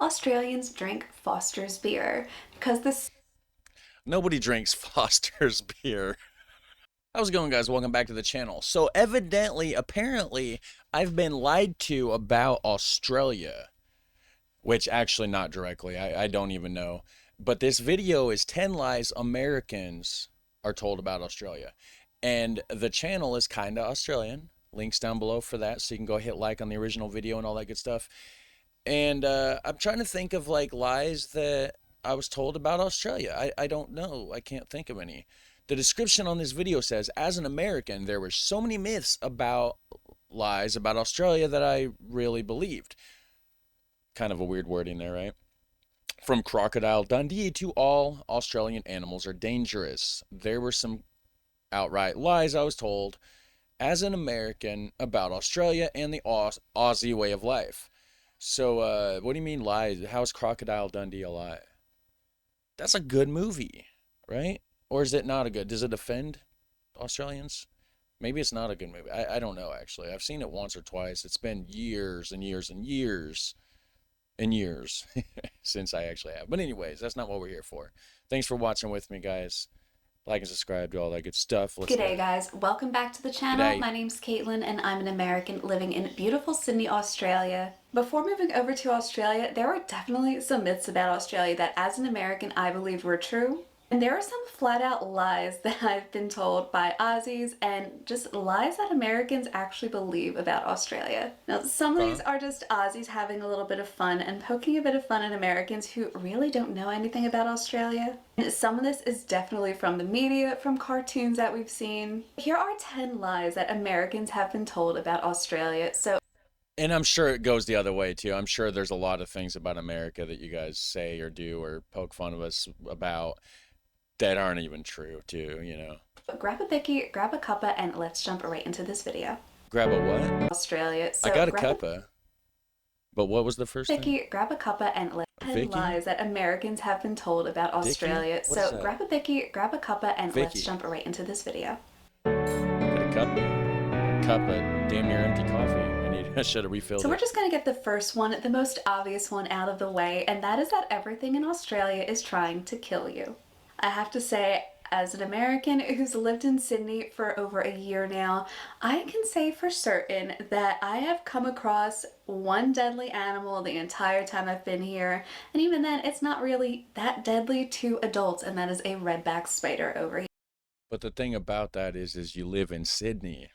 Australians drink Foster's beer because this Nobody drinks Foster's beer. How's it going, guys? Welcome back to the channel. So apparently, I've been lied to about Australia, which actually not directly. I don't even know. But this video is 10 lies Americans are told about Australia. And the channel is kinda Australian. Links down below for that, so you can go hit like on the original video and all that good stuff. And I'm trying to think of like lies that I was told about Australia. I don't know. I can't think of any. The description on this video says, as an American, there were so many myths about lies about Australia that I really believed. Kind of a weird wording there, right? From Crocodile Dundee to all Australian animals are dangerous. There were some outright lies I was told as an American about Australia and the Aussie way of life. So, what do you mean lies? How is Crocodile Dundee a lie? That's a good movie, right? Or is it not a good? Does it offend Australians? Maybe it's not a good movie. I don't know, actually. I've seen it once or twice. It's been years and years and years and years since I actually have. But anyways, that's not what we're here for. Thanks for watching with me, guys. Like and subscribe to all that good stuff. G'day guys, welcome back to the channel. G'day. My name's Caitlin and I'm an American living in beautiful Sydney, Australia. Before moving over to Australia, there were definitely some myths about Australia that as an American I believed were true. And there are some flat out lies that I've been told by Aussies and just lies that Americans actually believe about Australia. Now, some of these are just Aussies having a little bit of fun and poking a bit of fun at Americans who really don't know anything about Australia. And some of this is definitely from the media, from cartoons that we've seen. Here are 10 lies that Americans have been told about Australia. And I'm sure it goes the other way too. I'm sure there's a lot of things about America that you guys say or do or poke fun of us about that aren't even true too, you know. Grab a bicky, grab a cuppa, and let's jump right into this video. Grab a what? Australia. I got a cuppa. But what was the first thing? Bicky, grab a cuppa, and let's 10 lies that Americans have been told about Australia. So grab a bicky, grab a cuppa, and let's jump right into this video. Got a cup of damn near empty coffee. I should have refilled it. So we're just going to get the first one, the most obvious one out of the way, and that is that everything in Australia is trying to kill you. I have to say, as an American who's lived in Sydney for over a year now, I can say for certain that I have come across one deadly animal the entire time I've been here, and even then it's not really that deadly to adults, and that is a redback spider over here. But the thing about that is you live in Sydney.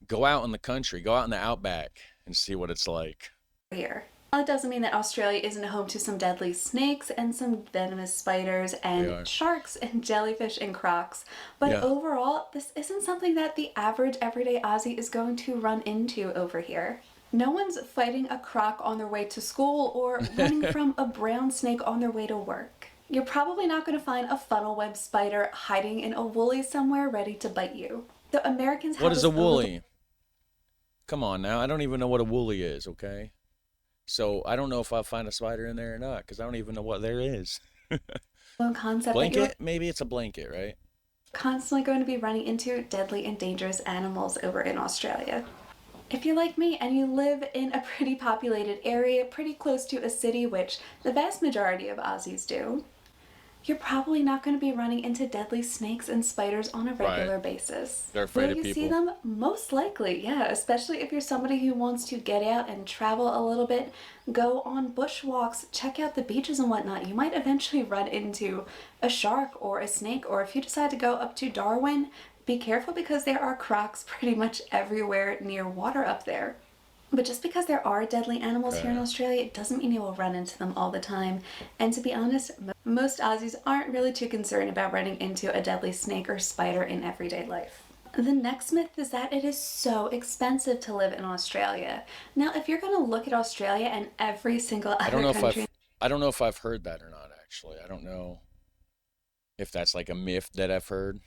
Go out in the country, go out in the outback and see what it's like. Here. Well, it doesn't mean that Australia isn't home to some deadly snakes and some venomous spiders and sharks and jellyfish and crocs. But overall, this isn't something that the average everyday Aussie is going to run into over here. No one's fighting a croc on their way to school or running from a brown snake on their way to work. You're probably not going to find a funnel web spider hiding in a woolly somewhere ready to bite you. The Americans have What is a woolly? Come on now, I don't even know what a woolly is, okay? So I don't know if I'll find a spider in there or not, because I don't even know what there is. Concept blanket? Maybe it's a blanket, right? Constantly going to be running into deadly and dangerous animals over in Australia. If you're like me and you live in a pretty populated area, pretty close to a city, which the vast majority of Aussies do, you're probably not going to be running into deadly snakes and spiders on a regular basis. They're afraid of people. Will you see them? Most likely, yeah. Especially if you're somebody who wants to get out and travel a little bit, go on bushwalks, check out the beaches and whatnot. You might eventually run into a shark or a snake, or if you decide to go up to Darwin, be careful because there are crocs pretty much everywhere near water up there. But just because there are deadly animals here in Australia, it doesn't mean you will run into them all the time. And to be honest, most Aussies aren't really too concerned about running into a deadly snake or spider in everyday life. The next myth is that it is so expensive to live in Australia. Now, if you're going to look at Australia and every single other country... I don't know if I've heard that or not, actually. I don't know if that's like a myth that I've heard.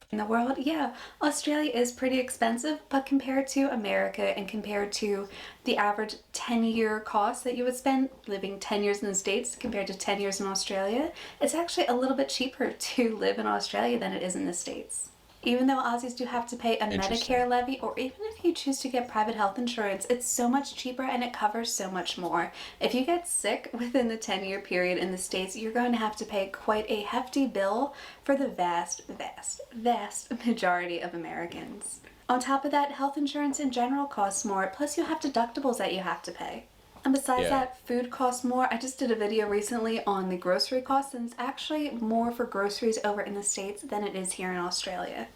In the world, yeah, Australia is pretty expensive, but compared to America and compared to the average 10-year cost that you would spend living 10 years in the States compared to 10 years in Australia, it's actually a little bit cheaper to live in Australia than it is in the States. Even though Aussies do have to pay a Interesting. Medicare levy, or even if you choose to get private health insurance, it's so much cheaper and it covers so much more. If you get sick within the 10-year period in the States, you're going to have to pay quite a hefty bill for the vast, vast, vast majority of Americans. On top of that, health insurance in general costs more, plus you have deductibles that you have to pay. And besides Yeah. that, food costs more. I just did a video recently on the grocery costs, and it's actually more for groceries over in the States than it is here in Australia.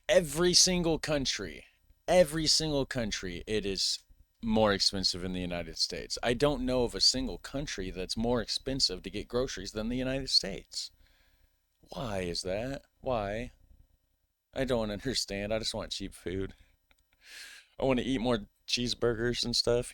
Every single country, it is more expensive in the United States. I don't know of a single country that's more expensive to get groceries than the United States. Why is that? Why? I don't understand. I just want cheap food. I want to eat more cheeseburgers and stuff.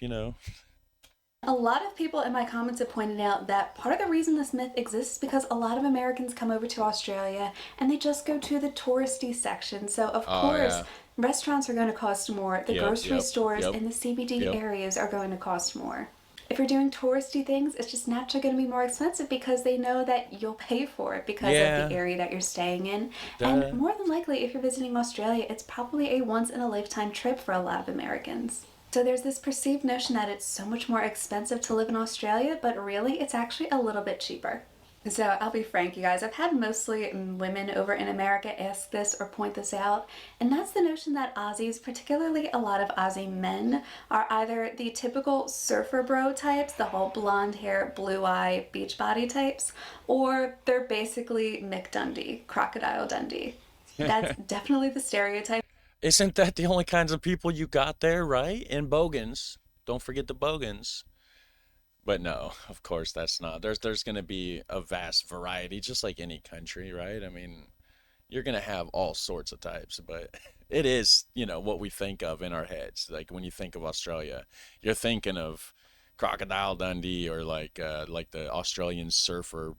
A lot of people in my comments have pointed out that part of the reason this myth exists is because a lot of Americans come over to Australia and they just go to the touristy section. So, of Oh, course, yeah. restaurants are going to cost more, the Yep, grocery yep, stores yep, in the CBD yep. areas are going to cost more. If you're doing touristy things, it's just naturally going to be more expensive because they know that you'll pay for it because of the Yeah, area that you're staying in. And duh. more than likely, if you're visiting Australia, it's probably a once in a lifetime trip for a lot of Americans. So there's this perceived notion that it's so much more expensive to live in Australia, but really it's actually a little bit cheaper. So I'll be frank, you guys, I've had mostly women over in America ask this or point this out, and that's the notion that Aussies, particularly a lot of Aussie men, are either the typical surfer bro types, the whole blonde hair, blue eye, beach body types, or they're basically Mick Dundee, Crocodile Dundee. That's definitely the stereotype. Isn't that the only kinds of people you got there, right? And bogans. Don't forget the bogans. But no, of course that's not. There's going to be a vast variety, just like any country, right? I mean, you're going to have all sorts of types, but it is what we think of in our heads. Like when you think of Australia, you're thinking of Crocodile Dundee or like the Australian surfer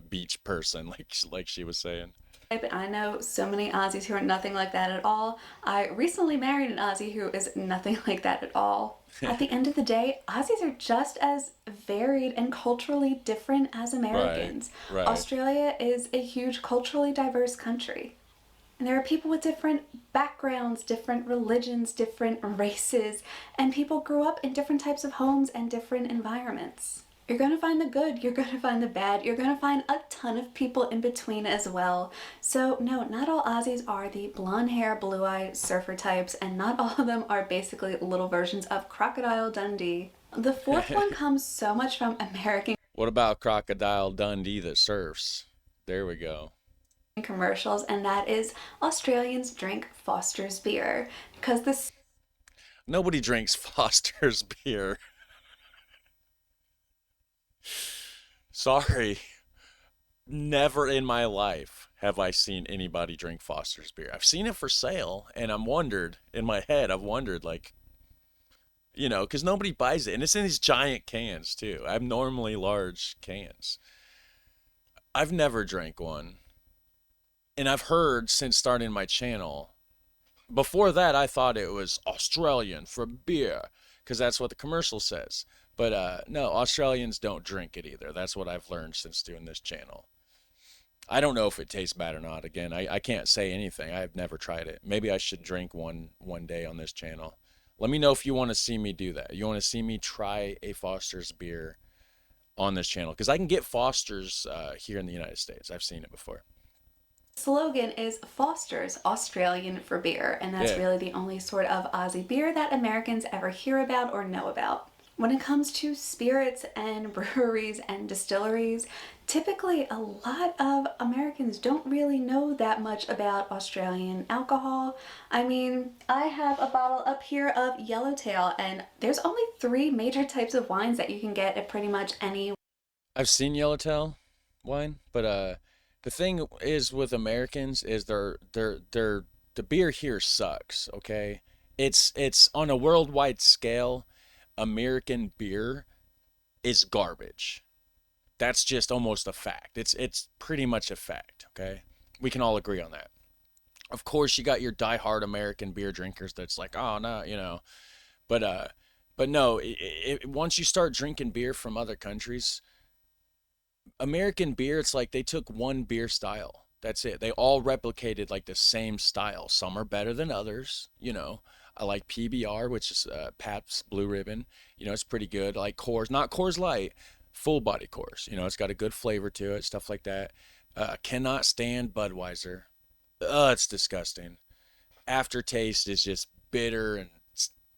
beach person, like she was saying. But I know so many Aussies who are nothing like that at all. I recently married an Aussie who is nothing like that at all. At the end of the day, Aussies are just as varied and culturally different as Right, Americans. right. Australia is a huge culturally diverse country. And there are people with different backgrounds, different religions, different races, and people grew up in different types of homes and different environments. You're going to find the good, you're going to find the bad, you're going to find a ton of people in between as well. So, no, not all Aussies are the blonde hair, blue eye surfer types, and not all of them are basically little versions of Crocodile Dundee. The fourth one comes so much from American What about Crocodile Dundee that surfs? There we go. commercials, and that is Australians drink Foster's beer because this Nobody drinks Foster's beer. Sorry. Never in my life have I seen anybody drink Foster's beer. I've seen it for sale, and in my head, I've wondered, because nobody buys it. And it's in these giant cans, too, abnormally large cans. I've never drank one. And I've heard since starting my channel, before that, I thought it was Australian for beer, because that's what the commercial says. But no, Australians don't drink it either. That's what I've learned since doing this channel. I don't know if it tastes bad or not. Again, I can't say anything. I've never tried it. Maybe I should drink one day on this channel. Let me know if you want to see me do that. You want to see me try a Foster's beer on this channel because I can get Foster's here in the United States. I've seen it before. slogan is Foster's Australian for beer, and that's Yeah. really the only sort of Aussie beer that Americans ever hear about or know about. When it comes to spirits and breweries and distilleries, typically a lot of Americans don't really know that much about Australian alcohol. I mean, I have a bottle up here of Yellowtail, and there's only three major types of wines that you can get at pretty much any. I've seen Yellowtail wine, but the thing is with Americans is they're the beer here sucks, okay? It's on a worldwide scale, American beer is garbage. That's just almost a fact. It's pretty much a fact, okay? We can all agree on that. Of course, you got your diehard American beer drinkers that's like, "Oh, no." But no, once you start drinking beer from other countries, American beer, it's like they took one beer style. That's it. They all replicated like the same style. Some are better than others. I like PBR, which is Pabst Blue Ribbon. It's pretty good. I like Coors, not Coors Light, full body Coors. It's got a good flavor to it, stuff like that. Cannot stand Budweiser. It's disgusting. Aftertaste is just bitter and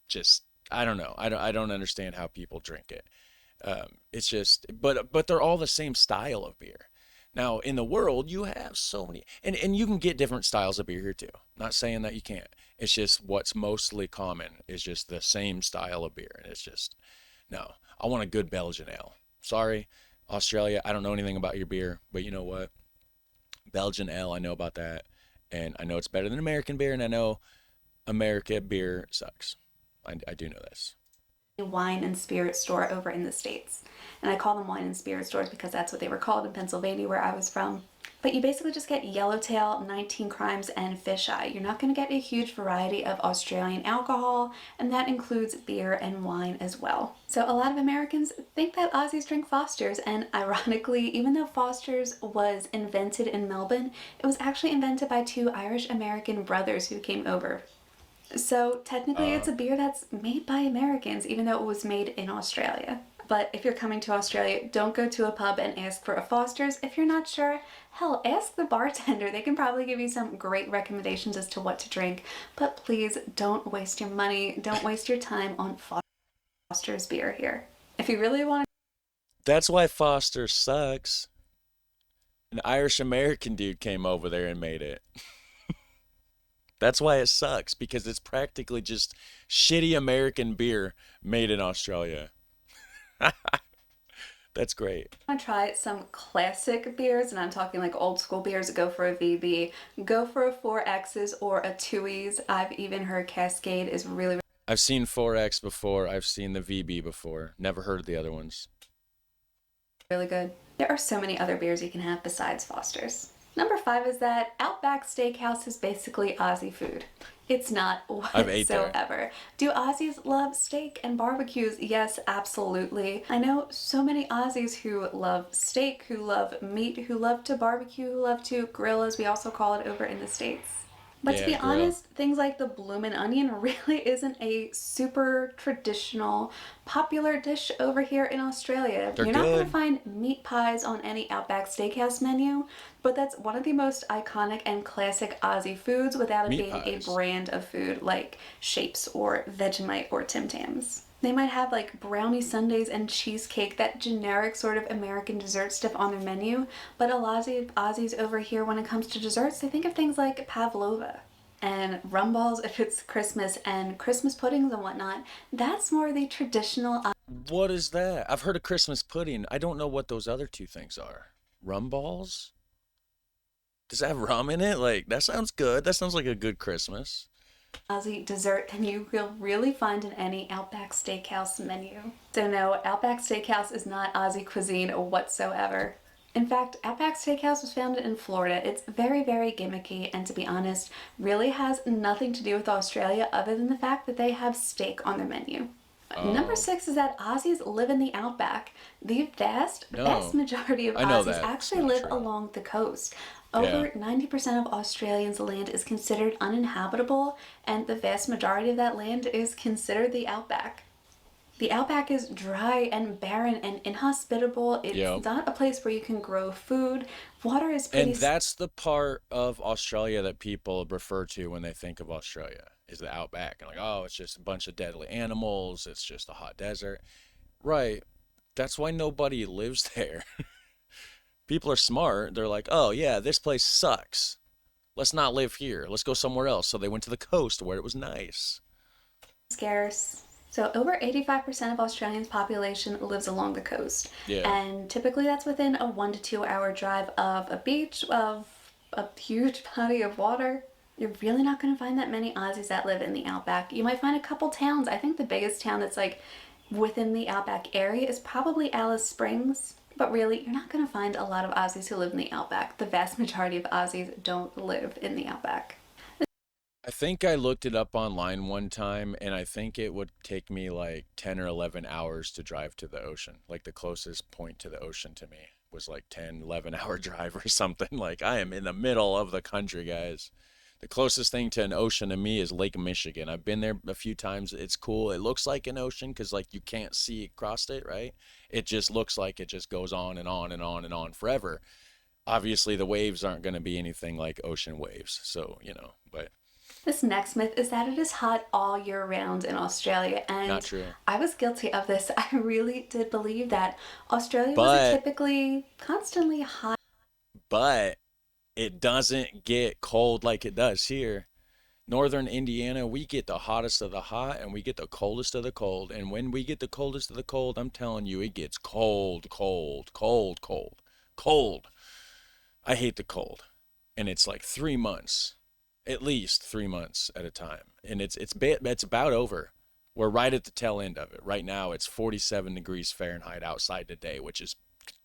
just I don't know. I don't understand how people drink it. It's just, but they're all the same style of beer. Now in the world, you have so many, and you can get different styles of beer here too. Not saying that you can't. It's just what's mostly common is just the same style of beer, and it's just no. I want a good Belgian ale. Sorry, Australia. I don't know anything about your beer, but you know what? Belgian ale, I know about that, and I know it's better than American beer, and I know America beer sucks. I do know this. Wine and spirit store over in the States. And I call them wine and spirit stores because that's what they were called in Pennsylvania, where I was from. But you basically just get Yellowtail, 19 Crimes, and Fisheye. You're not going to get a huge variety of Australian alcohol, and that includes beer and wine as well. So a lot of Americans think that Aussies drink Foster's, and ironically, even though Foster's was invented in Melbourne, it was actually invented by two Irish American brothers who came over. So technically Uh, it's a beer that's made by Americans, even though it was made in Australia. But if you're coming to Australia, don't go to a pub and ask for a Foster's. If you're not sure, hell, ask the bartender. They can probably give you some great recommendations as to what to drink. But please don't waste your money, don't waste your time on Foster's beer here. If you really want that's why Foster sucks. An Irish American dude came over there and made it. That's why it sucks because it's practically just shitty American beer made in Australia. That's great. to try some classic beers, and I'm talking like old school beers, go for a VB, go for a 4X's or a 2E's. I've even heard Cascade is really, I've seen 4X before. I've seen the VB before. Never heard of the other ones. really good. There are so many other beers you can have besides Foster's. Number 5 is that Outback Steakhouse is basically Aussie food. It's not I've ate there. whatsoever. Do Aussies love steak and barbecues? Yes, absolutely. I know so many Aussies who love steak, who love meat, who love to barbecue, who love to grill, as we also call it over in the States. But to Yeah, be grill. honest, things like the bloomin' onion really isn't a super traditional, popular dish over here in Australia. They're You're not going to good. find meat pies on any Outback Steakhouse menu, but that's one of the most iconic and classic Aussie foods without it Meat being a pies. brand of food like Shapes or Vegemite or Tim Tams. They might have like brownie sundaes and cheesecake, that generic sort of American dessert stuff on their menu, but a lot of Aussies over here, when it comes to desserts, they think of things like pavlova and rum balls if it's Christmas, and Christmas puddings and whatnot. That's more the traditional What is that? I've heard of Christmas pudding. I don't know what those other two things are. Rum balls? Does that have rum in it? Like, that sounds good. That sounds like a good Christmas. Aussie dessert than you will really find in any Outback Steakhouse menu. So no, Outback Steakhouse is not Aussie cuisine whatsoever. In fact, Outback Steakhouse was founded in Florida. It's very, very gimmicky, and to be honest, really has nothing to do with Australia other than the fact that they have steak on their menu. Number Oh, 6 is that Aussies live in the outback. The vast no. majority of I know Aussies that. It's actually not live true. along the coast. Yeah. Over 90% of Australians' land is considered uninhabitable, and the vast majority of that land is considered the outback. The outback is dry and barren and inhospitable. It's Yep. not a place where you can grow food. Water is pretty And that's the part of Australia that people refer to when they think of Australia, is the outback. And like, oh, it's just a bunch of deadly animals. It's just a hot desert. Right. That's why nobody lives there. People are smart. They're like, oh, yeah, this place sucks. Let's not live here. Let's go somewhere else. So they went to the coast where it was nice. scarce. So over 85% of Australia's population lives along the coast. Yeah. And typically that's within a 1 to 2 hour drive of a beach, of a huge body of water. You're really not going to find that many Aussies that live in the outback. You might find a couple towns. I think the biggest town that's like within the outback area is probably Alice Springs. But really, you're not going to find a lot of Aussies who live in the outback. The vast majority of Aussies don't live in the outback. I think I looked it up online one time, and I think it would take me like 10 or 11 hours to drive to the ocean, like the closest point to the ocean to me. was like 10, 11 hour drive or something. Like I am in the middle of the country, guys. The closest thing to an ocean to me is Lake Michigan. I've been there a few times. It's cool. It looks like an ocean because like you can't see across it, right? It just looks like it just goes on and on and on and on forever. Obviously, the waves aren't going to be anything like ocean waves. So, but This next myth is that it is hot all year round in Australia, not and true. I was guilty of this. I really did believe that Australia was a But, typically constantly hot. but it doesn't get cold like it does here. Northern Indiana, we get the hottest of the hot and we get the coldest of the cold. And when we get the coldest of the cold, I'm telling you, it gets cold, cold, cold, cold, cold. I hate the cold. And it's like 3 months, at least 3 months at a time. And it's about over. We're right at the tail end of it. Right now, it's 47 degrees Fahrenheit outside today, which is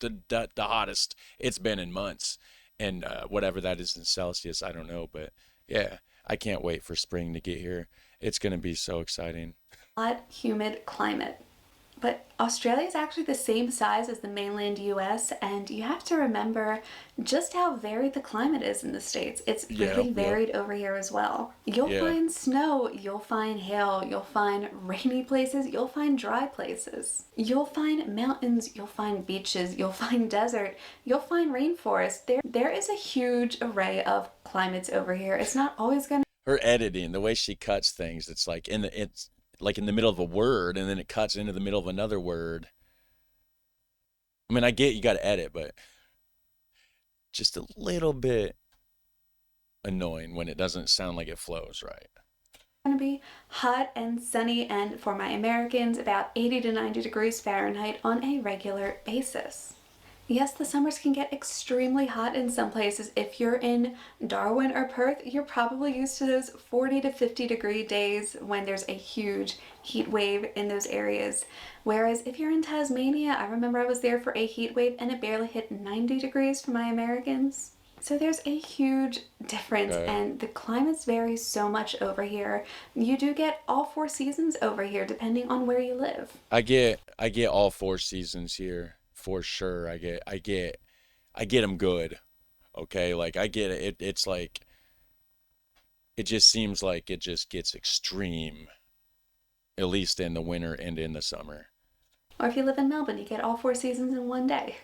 the hottest it's been in months. And whatever that is in Celsius, I don't know. But yeah, I can't wait for spring to get here. It's going to be so exciting. Hot, humid climate. But Australia is actually the same size as the mainland US, and you have to remember just how varied the climate is in the States. It's Yeah, really yep, varied over here as well. You'll yeah. find snow, you'll find hail, you'll find rainy places, you'll find dry places. You'll find mountains, you'll find beaches, you'll find desert, you'll find rainforest. There is a huge array of climates over here. It's not always going to Her editing, the way she cuts things, it's like in the middle of a word and then it cuts into the middle of another word. I mean, I get you got to edit, but just a little bit annoying when it doesn't sound like it flows right. be hot and sunny, and for my Americans, about 80 to 90 degrees Fahrenheit on a regular basis. Yes, the summers can get extremely hot in some places. If you're in Darwin or Perth, you're probably used to those 40 to 50-degree days when there's a huge heat wave in those areas. Whereas if you're in Tasmania, I remember I was there for a heat wave and it barely hit 90 degrees for my Americans. So there's a huge difference, Okay. and the climates vary so much over here. You do get all four seasons over here depending on where you live. I get all 4 seasons here for sure. I get them good. Okay? Like I get it. It's like it just seems like it just gets extreme at least in the winter and in the summer. Or if you live in Melbourne, you get all four seasons in one day.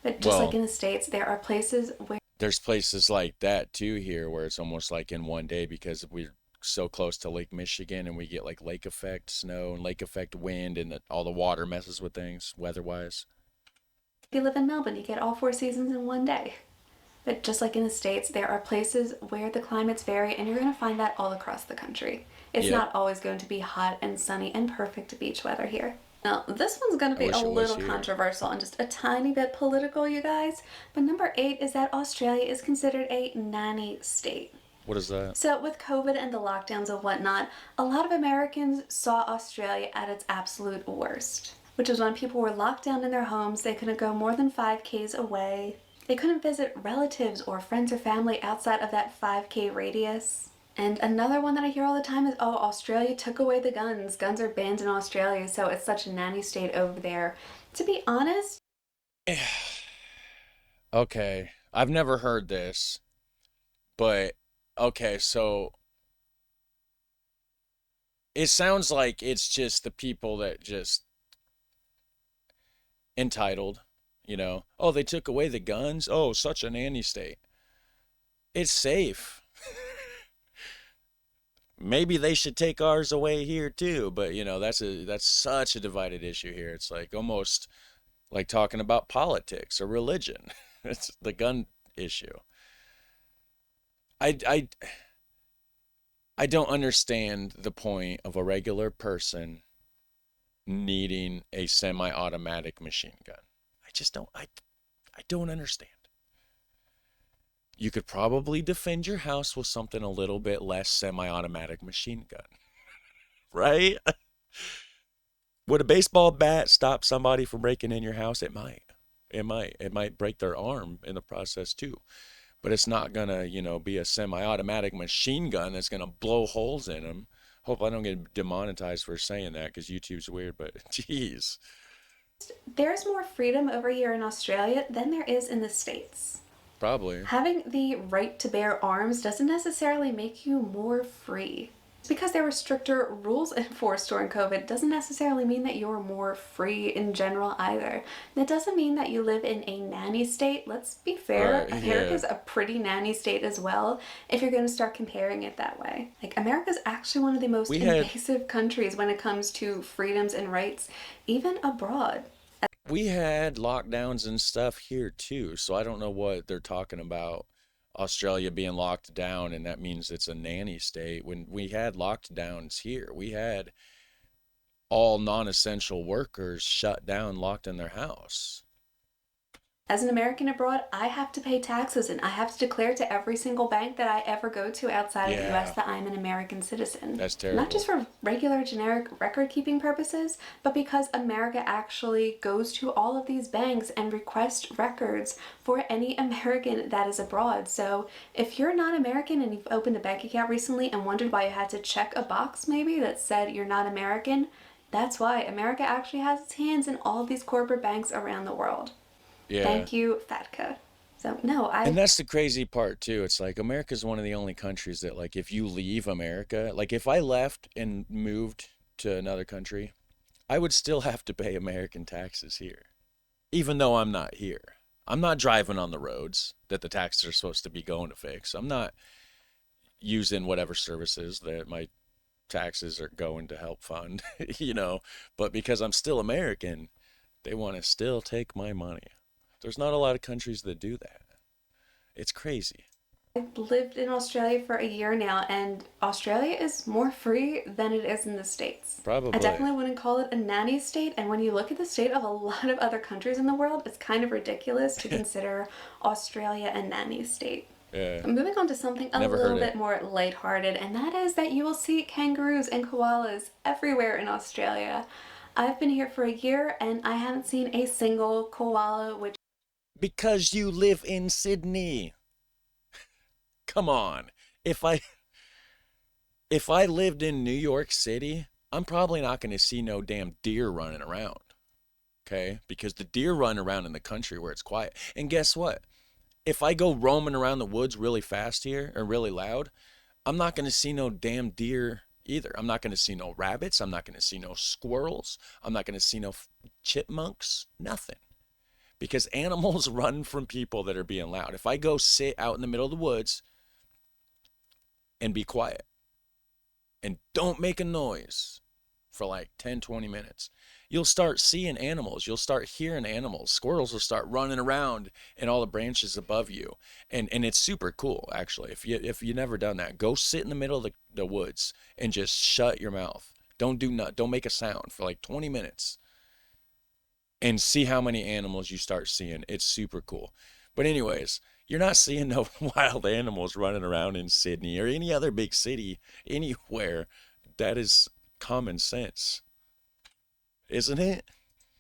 But just like Well, in the States, there are places where there's places like that too here where it's almost like in one day because we're so close to Lake Michigan and we get like lake effect snow and lake effect wind and all the water messes with things weather-wise. if you live in Melbourne, you get all four seasons in one day. But just like in the States, there are places where the climates vary, and you're going to find that all across the country. It's Yep. not always going to be hot and sunny and perfect beach weather here. Now, this one's going to I be a wish it was little here. controversial and just a tiny bit political, you guys. But number 8 is that Australia is considered a nanny state. What is that? So, with COVID and the lockdowns and whatnot, a lot of Americans saw Australia at its absolute worst, which is when people were locked down in their homes, they couldn't go more than 5Ks away, they couldn't visit relatives or friends or family outside of that 5K radius. And another one that I hear all the time is, oh, Australia took away the guns. Guns are banned in Australia, so it's such a nanny state over there. To be honest, Okay, I've never heard this, but okay, so it sounds like it's just the people that just entitled, Oh, they took away the guns. Oh, such a nanny state. It's safe. Maybe they should take ours away here too, but that's such a divided issue here. It's like almost like talking about politics or religion. It's the gun issue. I I I don't understand the point of a regular person needing a semi-automatic machine gun. I just I don't understand. You could probably defend your house with something a little bit less semi-automatic machine gun, right? Would a baseball bat stop somebody from breaking in your house? It might. It might. It might break their arm in the process too. But it's not gonna, be a semi-automatic machine gun that's gonna blow holes in them. Hope I don't get demonetized for saying that because YouTube's weird. But geez, There's more freedom over here in Australia than there is in the States. Probably. Having the right to bear arms doesn't necessarily make you more free. Just because there were stricter rules enforced during COVID doesn't necessarily mean that you're more free in general either. That doesn't mean that you live in a nanny state. Let's be fair, Right. Yeah. America's a pretty nanny state as well, if you're going to start comparing it that way. Like, America's actually one of the most We had invasive countries when it comes to freedoms and rights, even abroad. we had lockdowns and stuff here too, so I don't know what they're talking about. Australia being locked down, and that means it's a nanny state. When we had lockdowns here, we had all non-essential workers shut down, locked in their house. As an American abroad, I have to pay taxes and I have to declare to every single bank that I ever go to outside of the US Yeah, that I'm an American citizen. that's Not just terrible. for regular generic record keeping purposes, but because America actually goes to all of these banks and requests records for any American that is abroad. So if you're not American and you've opened a bank account recently and wondered why you had to check a box maybe that said you're not American, that's why America actually has its hands in all of these corporate banks around the world. Yeah. Thank you, Fatka. So no, And I that's the crazy part too. It's like America's one of the only countries that like if you leave America, like if I left and moved to another country, I would still have to pay American taxes here, even though I'm not here. I'm not driving on the roads that the taxes are supposed to be going to fix. I'm not using whatever services that my taxes are going to help fund, you know, but because I'm still American, they want to still take my money. There's not a lot of countries that do that. It's crazy. lived in Australia for a year now, and Australia is more free than it is in the States. I Probably. definitely wouldn't call it a nanny state, and when you look at the state of a lot of other countries in the world, it's kind of ridiculous to consider Australia a nanny state. Yeah. Moving on to something a Never heard little it. bit more lighthearted, and that is that you will see kangaroos and koalas everywhere in Australia. I've been here for a year and I haven't seen a single koala, which Because you live in Sydney. Come on. If I if I lived in New York City, I'm probably not going to see no damn deer running around. Okay? Because the deer run around in the country where it's quiet. And guess what? If I go roaming around the woods really fast here or really loud, I'm not going to see no damn deer either. I'm not going to see no rabbits. I'm not going to see no squirrels. I'm not going to see no chipmunks. Nothing. Because animals run from people that are being loud. If I go sit out in the middle of the woods and be quiet and don't make a noise for like 10, 20 minutes, you'll start seeing animals. You'll start hearing animals. Squirrels will start running around in all the branches above you. And it's super cool actually. If you never done that, go sit in the middle of the woods and just shut your mouth. Don't make a sound for like 20 minutes and see how many animals you start seeing. It's super cool. But anyways, you're not seeing no wild animals running around in Sydney or any other big city anywhere. That is common sense, isn't it?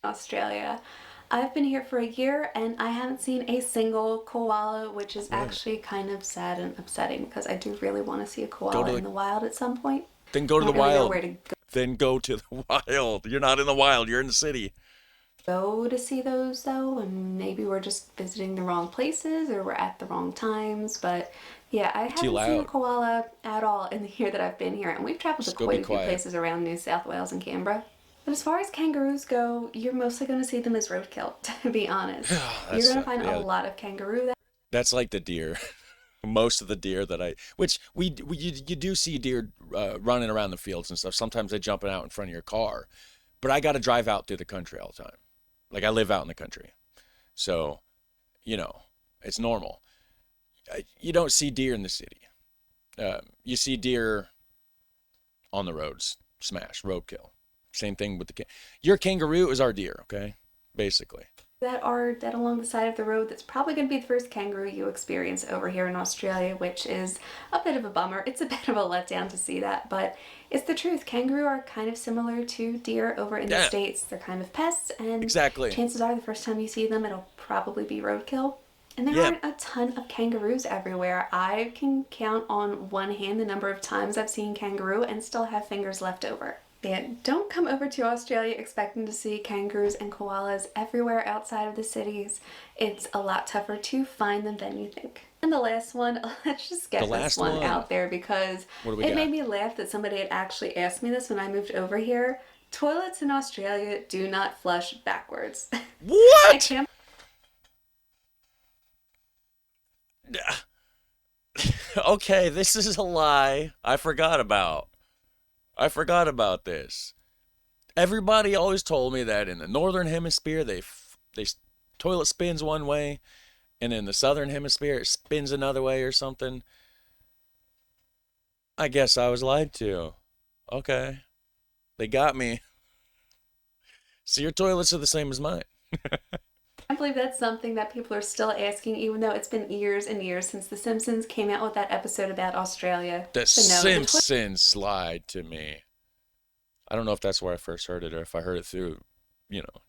Australia. I've been here for a year and I haven't seen a single koala, which is Right. actually kind of sad and upsetting because I do really want to see a Go koala to in the the wild at some point. then go to I the don't really know wild. where to Then go to the wild. You're not in the wild, you're in the city. go to see those though, and maybe we're just visiting the wrong places or we're at the wrong times. But yeah, I Too haven't seen a loud. koala at all in the year that I've been here, and we've traveled to Just go be quite a few quiet. places around New South Wales and Canberra. But as far as kangaroos go, you're mostly going to see them as roadkill, to be honest. You're going That's to find a yeah, lot of kangaroo that that's like the deer. Most of the deer that which you do see deer running around the fields and stuff. Sometimes they jumping out in front of your car, but I got to drive out through the country all the time. Like I live out in the country, so you know it's normal. You don't see deer in the city. You see deer on the roads, smash, roadkill. Same thing with your kangaroo is our deer, okay? Basically. are dead along the side of the road. That's probably going to be the first kangaroo you experience over here in Australia, which is a bit of a bummer. It's a bit of a letdown to see that, but it's the truth. Kangaroo are kind of similar to deer over in the Yeah, States. They're kind of pests, and exactly. chances are the first time you see them, it'll probably be roadkill. And there Yeah, aren't a ton of kangaroos everywhere. I can count on one hand the number of times I've seen kangaroo and still have fingers left over. Yeah, don't come over to Australia expecting to see kangaroos and koalas everywhere outside of the cities. It's a lot tougher to find them than you think. And the last one, let's just The get this last one one. out there because What do we it got? made me laugh that somebody had actually asked me this when I moved over here. Toilets in Australia do not flush backwards. I What? can't. Okay, this is a lie. I forgot about this. Everybody always told me that in the northern hemisphere toilet spins one way, and in the southern hemisphere it spins another way or something. I guess I was lied to. Okay, they got me. So your toilets are the same as mine. I believe that's something that people are still asking, even though it's been years and years since The Simpsons came out with that episode about Australia. The But no, the toilet. Simpsons lied to me. I don't know if that's where I first heard it or if I heard it through,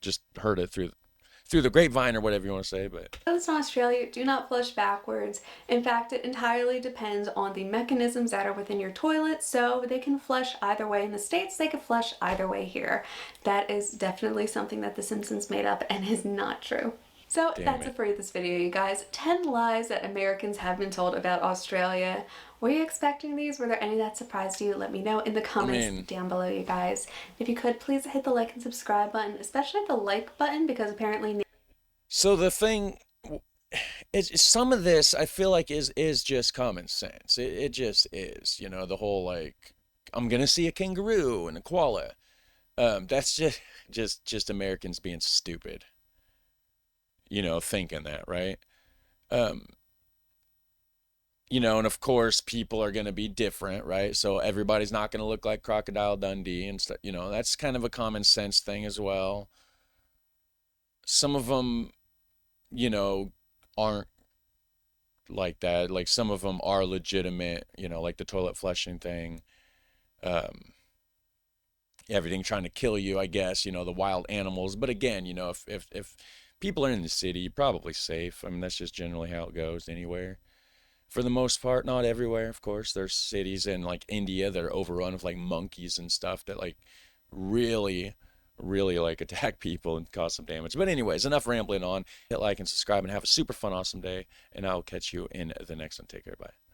just heard it through the grapevine or whatever you want to say. But Toilets in Australia do not flush backwards. In fact, it entirely depends on the mechanisms that are within your toilet, so they can flush either way. In the States, they can flush either way here. That is definitely something that The Simpsons made up and is not true. So damn that's it. it for this video, you guys. 10 lies that Americans have been told about Australia. Were you expecting these? Were there any that surprised you? Let me know in the I comments mean, down below, you guys. If you could, please hit the like and subscribe button, especially the like button, because apparently so the thing is some of this I feel like is just common sense. It just is, the whole like I'm gonna see a kangaroo and a koala. That's just Americans being stupid, thinking that, right? Um, and of course people are going to be different, right? So everybody's not going to look like Crocodile Dundee and stuff, that's kind of a common sense thing as well. Some of them, aren't like that. Like some of them are legitimate, like the toilet flushing thing. Um, Everything trying to kill you, I guess, the wild animals. But again, if people are in the city, you're probably safe. I mean, that's just generally how it goes anywhere. For the most part, not everywhere, of course. There's cities in like India that are overrun with like monkeys and stuff that like really, really like attack people and cause some damage. But anyways, enough rambling on. Hit like and subscribe and have a super fun, awesome day. And I'll catch you in the next one. Take care. Bye.